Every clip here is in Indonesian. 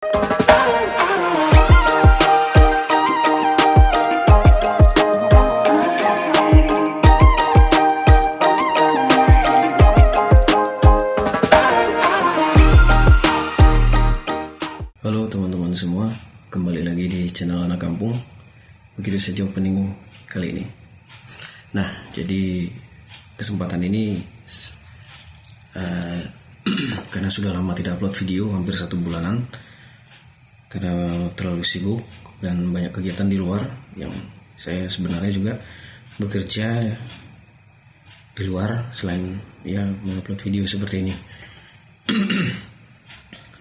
Halo teman-teman semua, kembali lagi di channel Anak Kampung. Begitu saja opening kali ini. Nah, jadi kesempatan ini karena sudah lama tidak upload video, hampir 1 bulanan, karena terlalu sibuk dan banyak kegiatan di luar yang saya sebenarnya juga bekerja di luar selain ya mengupload video seperti ini.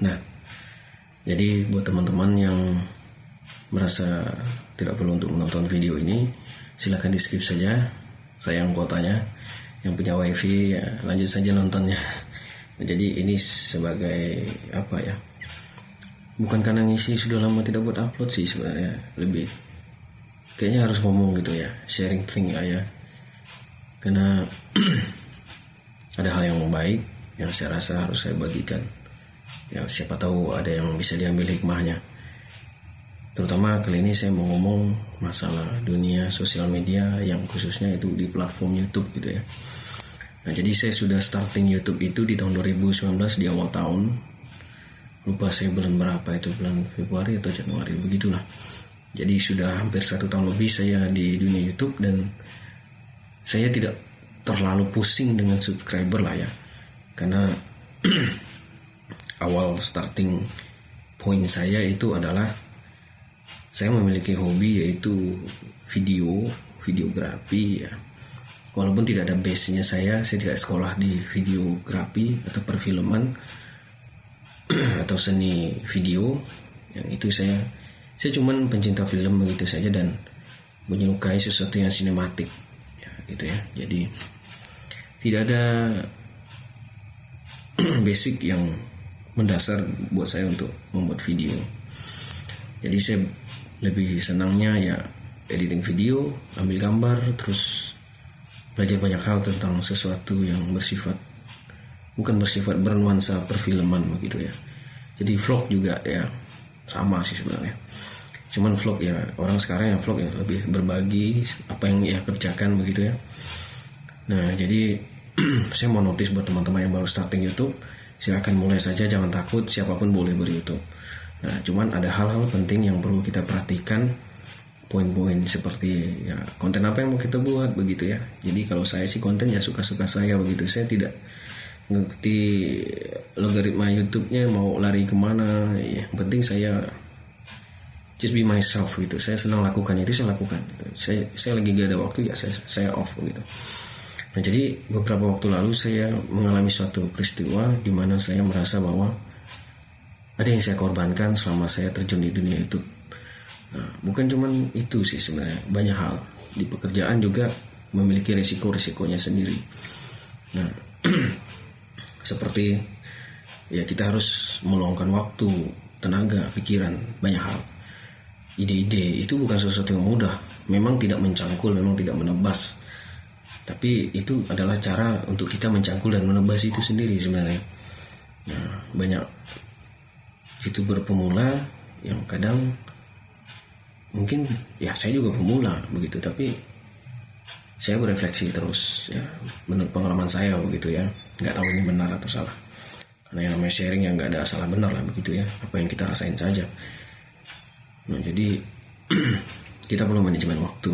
Nah, jadi buat teman-teman yang merasa tidak perlu untuk menonton video ini, silakan di skip saja. Sayang kuotanya. Yang punya wifi ya lanjut saja nontonnya. Jadi ini sebagai apa ya? Bukan karena ngisi sudah lama tidak buat upload sih sebenarnya, lebih kayaknya harus ngomong gitu ya, sharing thing aja. Karena ada hal yang baik yang saya rasa harus saya bagikan. Ya siapa tahu ada yang bisa diambil hikmahnya. Terutama kali ini saya mau ngomong masalah dunia sosial media yang khususnya itu di platform YouTube gitu ya. Nah, jadi saya sudah starting YouTube itu di tahun 2019 di awal tahun. Lupa saya bulan berapa itu, bulan Februari atau Januari begitulah. Jadi sudah hampir 1 tahun lebih saya di dunia YouTube dan saya tidak terlalu pusing dengan subscriber lah ya. Karena awal starting point saya itu adalah saya memiliki hobi yaitu videografi ya. Walaupun tidak ada base-nya saya tidak sekolah di videografi atau perfilman atau seni video. Yang itu saya cuman pencinta film begitu saja dan menyukai sesuatu yang sinematik ya gitu ya. Jadi tidak ada basic yang mendasar buat saya untuk membuat video. Jadi saya lebih senangnya ya editing video, ambil gambar, terus belajar banyak hal tentang sesuatu yang bukan bersifat bernuansa perfilman begitu ya. Jadi vlog juga ya sama sih sebenarnya. Cuman vlog ya orang sekarang yang vlog ya lebih berbagi apa yang ia kerjakan begitu ya. Nah jadi saya mau notice buat teman-teman yang baru starting YouTube, silakan mulai saja, jangan takut, siapapun boleh ber-YouTube. Nah, cuman ada hal-hal penting yang perlu kita perhatikan, poin-poin seperti ya konten apa yang mau kita buat begitu ya. Jadi kalau saya sih konten ya suka-suka saya begitu. Saya tidak ngerti logaritma YouTube-nya mau lari kemana. Yang penting saya just be myself gitu. Saya senang lakukan itu, saya lakukan. Saya lagi gak ada waktu ya saya off gitu. Nah jadi beberapa waktu lalu saya mengalami suatu peristiwa di mana saya merasa bahwa ada yang saya korbankan selama saya terjun di dunia YouTube. Nah, bukan cuma itu sih sebenarnya, banyak hal di pekerjaan juga memiliki risiko-risikonya sendiri. Nah seperti ya kita harus meluangkan waktu, tenaga, pikiran, banyak hal. Ide-ide itu bukan sesuatu yang mudah, memang tidak mencangkul, memang tidak menebas. Tapi itu adalah cara untuk kita mencangkul dan menebas itu sendiri sebenarnya. Nah, banyak YouTuber pemula yang kadang mungkin ya saya juga pemula begitu, tapi saya berefleksi terus ya menurut pengalaman saya begitu ya. Nggak tahu ini benar atau salah. Karena yang namanya sharing yang nggak ada salah benar lah begitu ya. Apa yang kita rasain saja. Nah, jadi kita perlu manajemen waktu.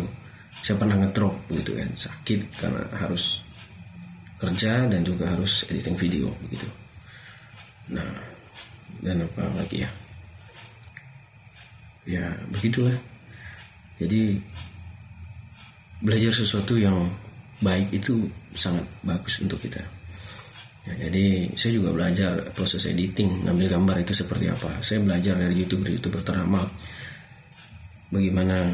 Saya pernah ngedrop gitu kan, sakit karena harus kerja dan juga harus editing video begitu. Nah, dan apa lagi ya? Ya begitulah. Jadi belajar sesuatu yang baik itu sangat bagus untuk kita. Ya, jadi saya juga belajar proses editing, ngambil gambar itu seperti apa. Saya belajar dari YouTuber ternama bagaimana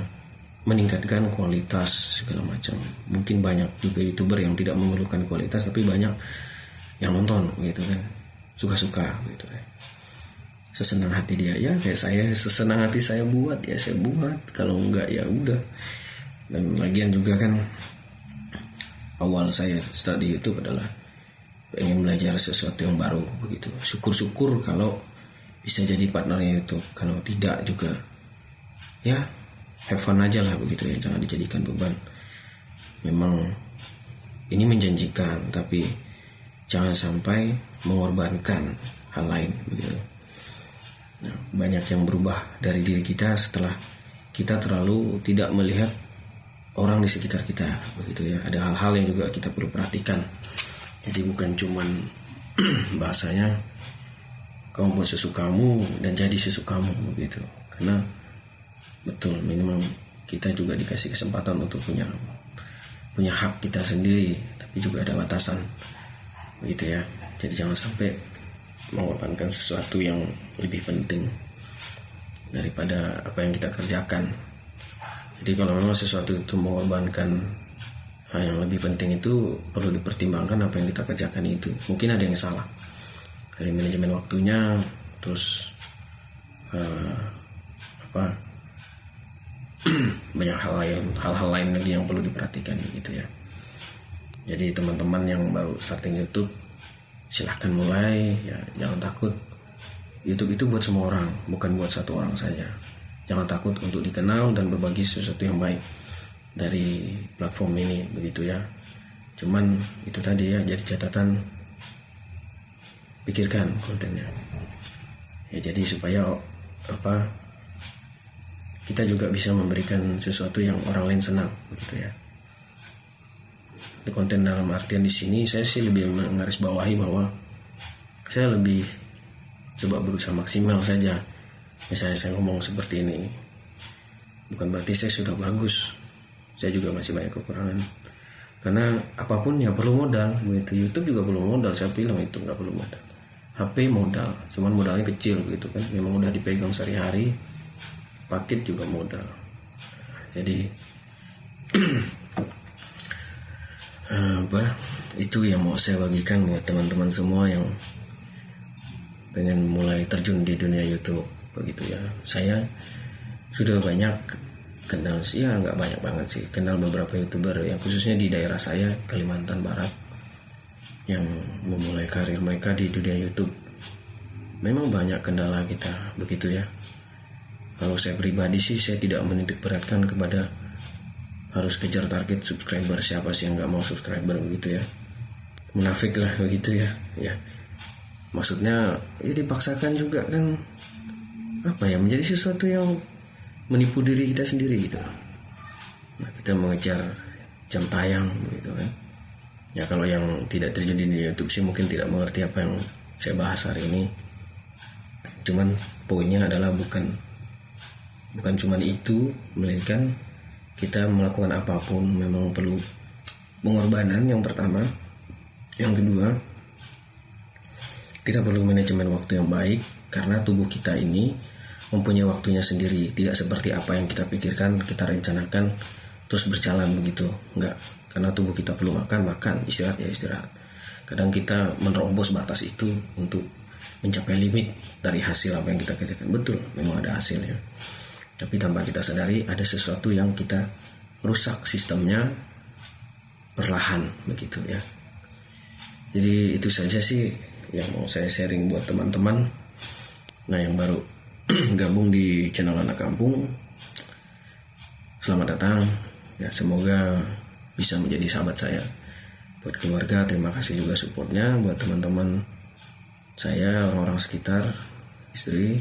meningkatkan kualitas segala macam. Mungkin banyak juga YouTuber yang tidak memerlukan kualitas tapi banyak yang nonton gitu kan, suka-suka gitu kan. Sesenang hati dia ya kayak saya, sesenang hati saya buat ya saya buat, kalau enggak ya udah. Dan lagian juga kan awal saya start di YouTube adalah pengen belajar sesuatu yang baru begitu. Syukur-syukur kalau bisa jadi partnernya YouTube. Kalau tidak juga ya have fun aja lah begitu ya, jangan dijadikan beban. Memang ini menjanjikan, tapi jangan sampai mengorbankan hal lain begitu. Nah, banyak yang berubah dari diri kita setelah kita terlalu tidak melihat orang di sekitar kita begitu ya. Ada hal-hal yang juga kita perlu perhatikan. Jadi bukan cuman bahasanya kamu buat sesukamu dan jadi sesukamu begitu. Karena betul, memang kita juga dikasih kesempatan untuk punya hak kita sendiri, tapi juga ada batasan begitu ya. Jadi jangan sampai mengorbankan sesuatu yang lebih penting daripada apa yang kita kerjakan. Jadi kalau memang sesuatu itu mengorbankan hal yang lebih penting, itu perlu dipertimbangkan apa yang kita kerjakan itu. Mungkin ada yang salah dari manajemen waktunya, terus banyak hal-hal lain lagi yang perlu diperhatikan gitu ya. Jadi teman-teman yang baru starting YouTube, silahkan mulai ya, jangan takut. YouTube itu buat semua orang, bukan buat satu orang saja. Jangan takut untuk dikenal dan berbagi sesuatu yang baik dari platform ini begitu ya. Cuman itu tadi ya, jadi catatan, pikirkan kontennya ya, jadi supaya kita juga bisa memberikan sesuatu yang orang lain senang begitu ya. Konten dalam artian di sini saya sih lebih menggarisbawahi bahwa saya lebih coba berusaha maksimal saja. Misalnya saya ngomong seperti ini, bukan berarti saya sudah bagus. Saya juga masih banyak kekurangan. Karena apapun ya perlu modal. Begitu YouTube juga perlu modal. Saya bilang itu nggak perlu modal. HP modal, cuman modalnya kecil gitu kan. Memang udah dipegang sehari-hari. Paket juga modal. Jadi itu yang mau saya bagikan buat teman-teman semua yang pengen mulai terjun di dunia YouTube begitu ya. Saya sudah banyak kenal sih ya, nggak banyak banget sih, kenal beberapa YouTuber yang khususnya di daerah saya, Kalimantan Barat, yang memulai karir mereka di dunia YouTube. Memang banyak kendala kita begitu ya. Kalau saya pribadi sih, saya tidak menitik beratkan kepada harus kejar target subscriber. Siapa sih yang nggak mau subscriber begitu ya? Munafik lah begitu ya. Ya, maksudnya ya dipaksakan juga kan, menjadi sesuatu yang menipu diri kita sendiri gitu. Nah, kita mengejar jam tayang begitu kan. Ya kalau yang tidak terjun di YouTube sih mungkin tidak mengerti apa yang saya bahas hari ini. Cuman poinnya adalah bukan cuman itu, melainkan kita melakukan apapun memang perlu pengorbanan yang pertama. Yang kedua, kita perlu manajemen waktu yang baik, karena tubuh kita ini mempunyai waktunya sendiri. Tidak seperti apa yang kita pikirkan, kita rencanakan terus berjalan begitu. Enggak, karena tubuh kita perlu makan, istirahat ya istirahat. Kadang kita menerobos batas itu untuk mencapai limit dari hasil apa yang kita kerjakan. Betul, memang ada hasilnya. Tapi tanpa kita sadari ada sesuatu yang kita rusak sistemnya perlahan begitu ya. Jadi itu saja sih yang mau saya sharing buat teman-teman. Nah, yang baru gabung di channel Anak Kampung, selamat datang ya, semoga bisa menjadi sahabat saya. Buat keluarga, terima kasih juga supportnya. Buat teman-teman saya, orang-orang sekitar, istri,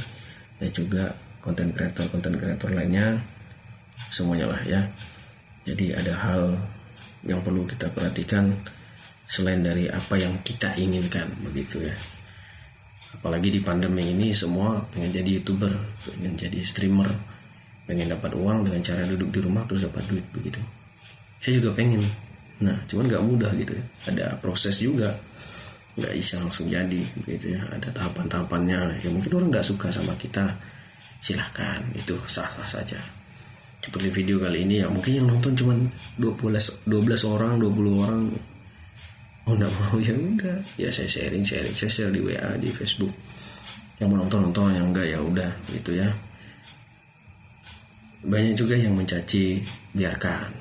dan juga konten kreator lainnya, semuanya lah ya. Jadi ada hal yang perlu kita perhatikan selain dari apa yang kita inginkan begitu ya. Apalagi di pandemi ini semua pengen jadi YouTuber, pengen jadi streamer, pengen dapat uang dengan cara duduk di rumah terus dapat duit begitu. Saya juga pengen. Nah, cuman gak mudah gitu ya. Ada proses juga, gak bisa langsung jadi begitu ya. Ada tahapan-tahapannya. Ya mungkin orang gak suka sama kita, silahkan, itu sah-sah saja. Seperti video kali ini ya, mungkin yang nonton cuman 12 orang, 20 orang. Oh enggak mau, ya udah, ya saya sharing, saya share di WA, di Facebook. Yang mau nonton, yang enggak ya udah gitu ya. Banyak juga yang mencaci, biarkan.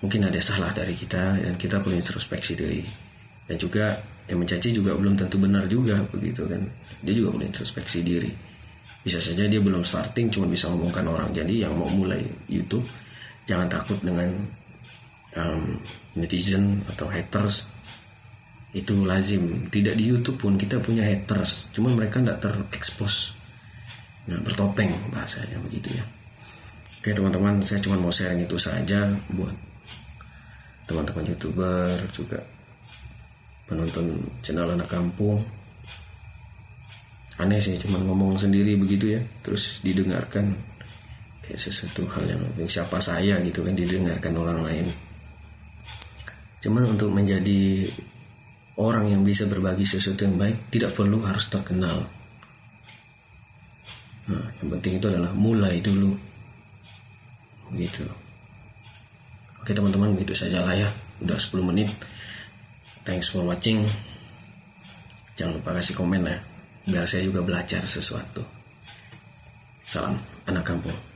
Mungkin ada salah dari kita dan kita perlu introspeksi diri. Dan juga yang mencaci juga belum tentu benar juga begitu kan. Dia juga boleh introspeksi diri. Bisa saja dia belum starting, cuma bisa ngomongkan orang. Jadi yang mau mulai YouTube jangan takut dengan netizen atau haters. Itu lazim. Tidak di YouTube pun kita punya haters, cuma mereka tidak terekspos. Nah, bertopeng bahasanya begitu ya. Oke teman-teman, saya cuma mau sharing itu saja buat teman-teman YouTuber, juga penonton channel Anak Kampung. Aneh sih, cuma ngomong sendiri begitu ya, terus didengarkan kayak sesuatu hal yang siapa saya gitu kan, didengarkan orang lain. Cuman untuk menjadi orang yang bisa berbagi sesuatu yang baik tidak perlu harus terkenal. Nah, yang penting itu adalah mulai dulu gitu. Oke teman-teman, begitu saja lah ya, udah 10 menit. Thanks for watching. Jangan lupa kasih komen ya, biar saya juga belajar sesuatu. Salam Anak Kampung.